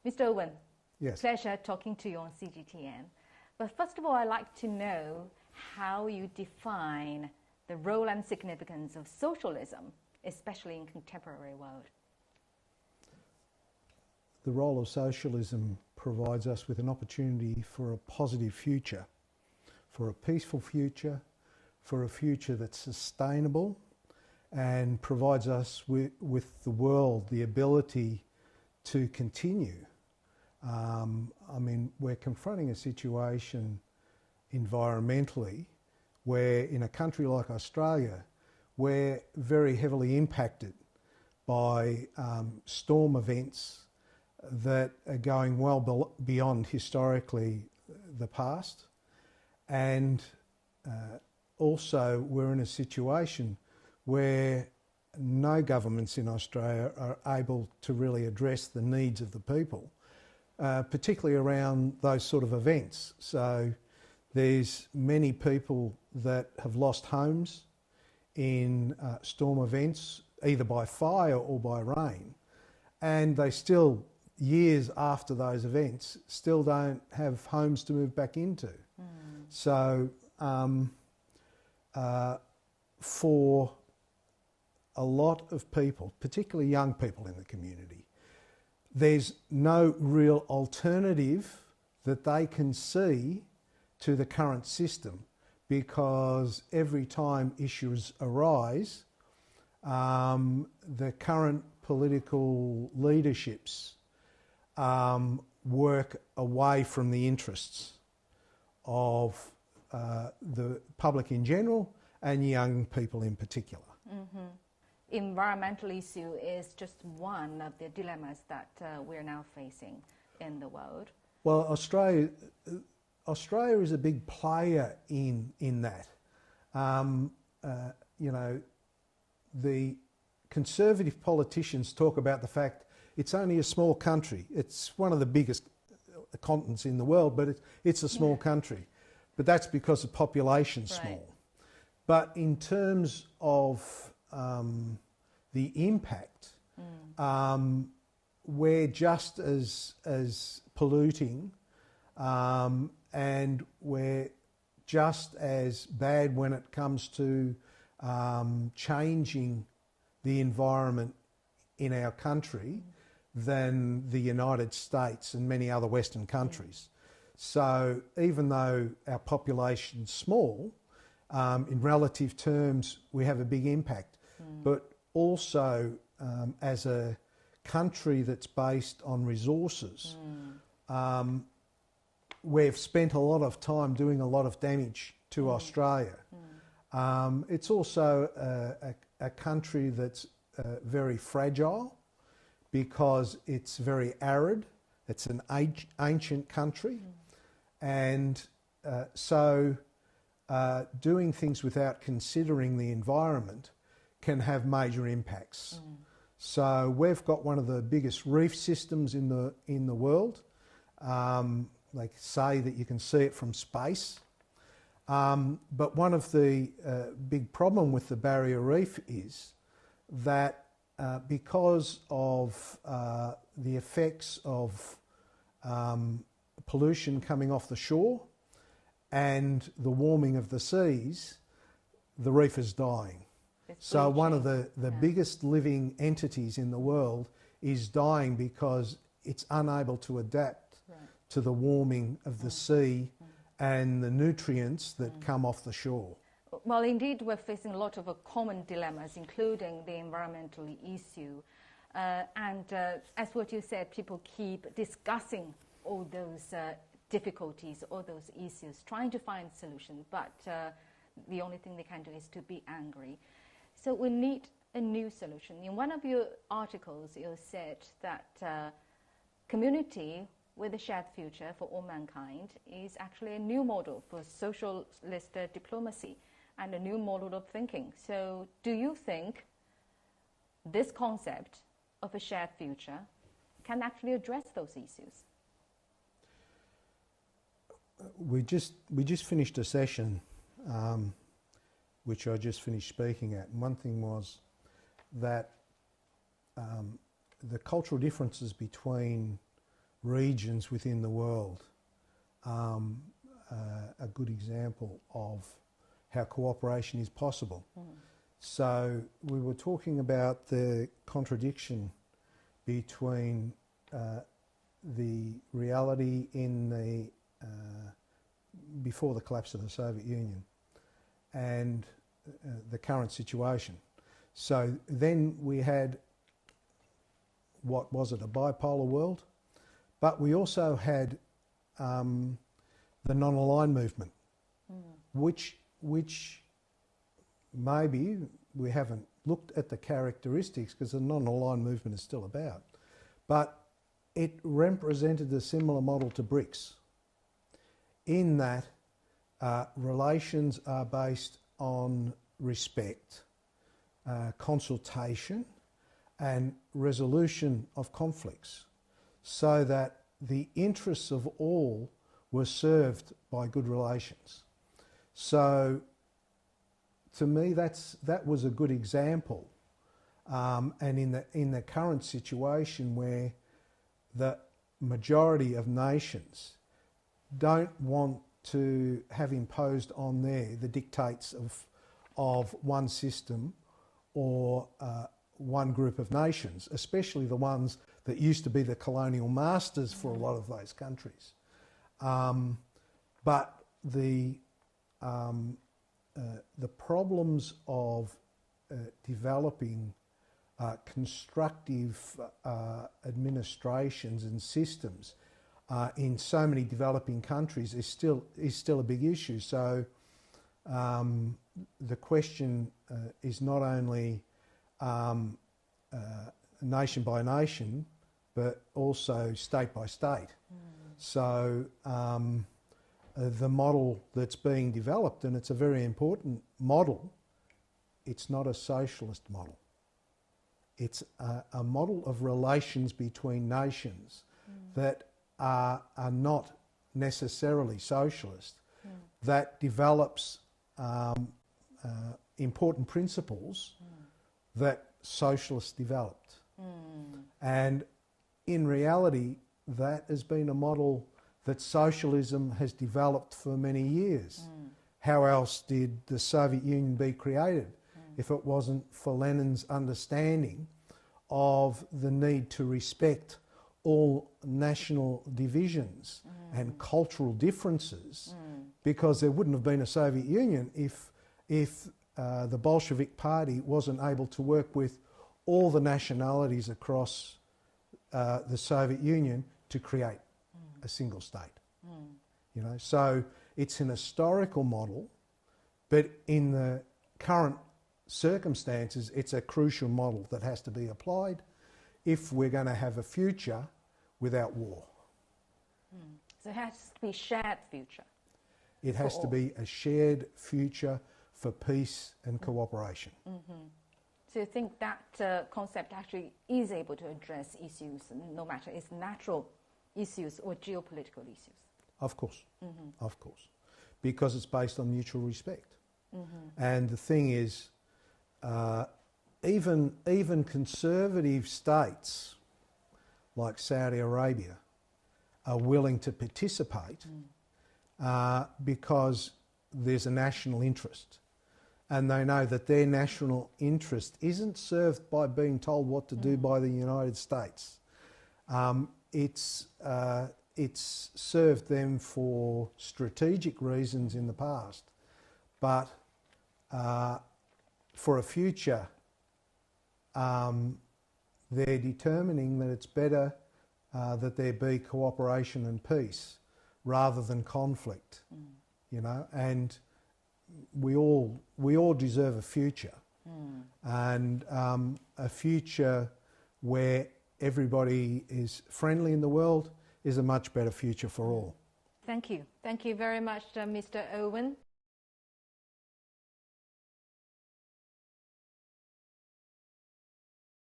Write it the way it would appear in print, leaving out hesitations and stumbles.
Mr. Owen, Yes. pleasure talking to you on CGTN. But first of all, I'd like to know how you define the role and significance of socialism, especially in contemporary world. The role of socialism provides us with an opportunity for a positive future, for a peaceful future, for a future that's sustainable, and provides us with the world the ability to continue. I mean, we're confronting a situation environmentally where in a country like Australia, we're very heavily impacted by storm events that are going well beyond historically the past. And also we're in a situation where no governments in Australia are able to really address the needs of the people, particularly around those sort of events. So there's many people that have lost homes in storm events, either by fire or by rain, and they still, years after those events, still don't have homes to move back into. So for a lot of people, particularly young people in the community, there's no real alternative that they can see to the current system, because every time issues arise, the current political leaderships work away from the interests of the public in general and young people in particular. Environmental issue is just one of the dilemmas that we're now facing in the world. Well, Australia is a big player in that. You know, the conservative politicians talk about the fact it's only a small country. It's one of the biggest continents in the world, but it's a small country. But that's because the population's small. But in terms of the impact, we're just as polluting, and we're just as bad when it comes to changing the environment in our country than the United States and many other Western countries. So even though our population's small, in relative terms we have a big impact. But also as a country that's based on resources, we've spent a lot of time doing a lot of damage to Australia. It's also a country that's very fragile because it's very arid. It's an ancient country. And so doing things without considering the environment can have major impacts. So we've got one of the biggest reef systems in the world. They say that you can see it from space. But one of the big problem with the barrier reef is that because of the effects of pollution coming off the shore and the warming of the seas, the reef is dying. So one of the biggest living entities in the world is dying because it's unable to adapt to the warming of the sea and the nutrients that come off the shore. Well, indeed, we're facing a lot of common dilemmas, including the environmental issue. And as what you said, people keep discussing all those difficulties, all those issues, trying to find solutions, but the only thing they can do is to be angry. So we need a new solution. In one of your articles, you said that community with a shared future for all mankind is actually a new model for socialist diplomacy and a new model of thinking. So do you think this concept of a shared future can actually address those issues? We just finished a session which I just finished speaking at, and one thing was that the cultural differences between regions within the world a good example of how cooperation is possible. So we were talking about the contradiction between the reality in the before the collapse of the Soviet Union and the current situation. So then we had, what was it, a bipolar world? But we also had the non-aligned movement, which maybe we haven't looked at the characteristics because the non-aligned movement is still about, but it represented a similar model to BRICS in that relations are based on respect, consultation and resolution of conflicts so that the interests of all were served by good relations. So to me that was a good example, and in the current situation where the majority of nations don't want to have imposed on there the dictates of one system or one group of nations, especially the ones that used to be the colonial masters for a lot of those countries. But the problems of developing constructive administrations and systems in so many developing countries is still a big issue. So the question is not only nation by nation, but also state by state. So the model that's being developed, and it's a very important model, it's not a socialist model. It's a model of relations between nations that are not necessarily socialist, that develops important principles that socialists developed. And in reality, that has been a model that socialism has developed for many years. How else did the Soviet Union be created if it wasn't for Lenin's understanding of the need to respect all national divisions and cultural differences, because there wouldn't have been a Soviet Union if the Bolshevik Party wasn't able to work with all the nationalities across the Soviet Union to create a single state. You know, so it's an historical model, but in the current circumstances, it's a crucial model that has to be applied if we're going to have a future without war. So it has to be a shared future. It has to be a shared future for peace and cooperation. So you think that concept actually is able to address issues, no matter it's natural issues or geopolitical issues? Of course, of course, because it's based on mutual respect. And the thing is, even conservative states like Saudi Arabia are willing to participate because there's a national interest. And they know that their national interest isn't served by being told what to do by the United States. It's served them for strategic reasons in the past, but for a future, they're determining that it's better that there be cooperation and peace rather than conflict, you know, and we all deserve a future, and a future where everybody is friendly in the world is a much better future for all. Thank you. Thank you very much, Mr. Owen.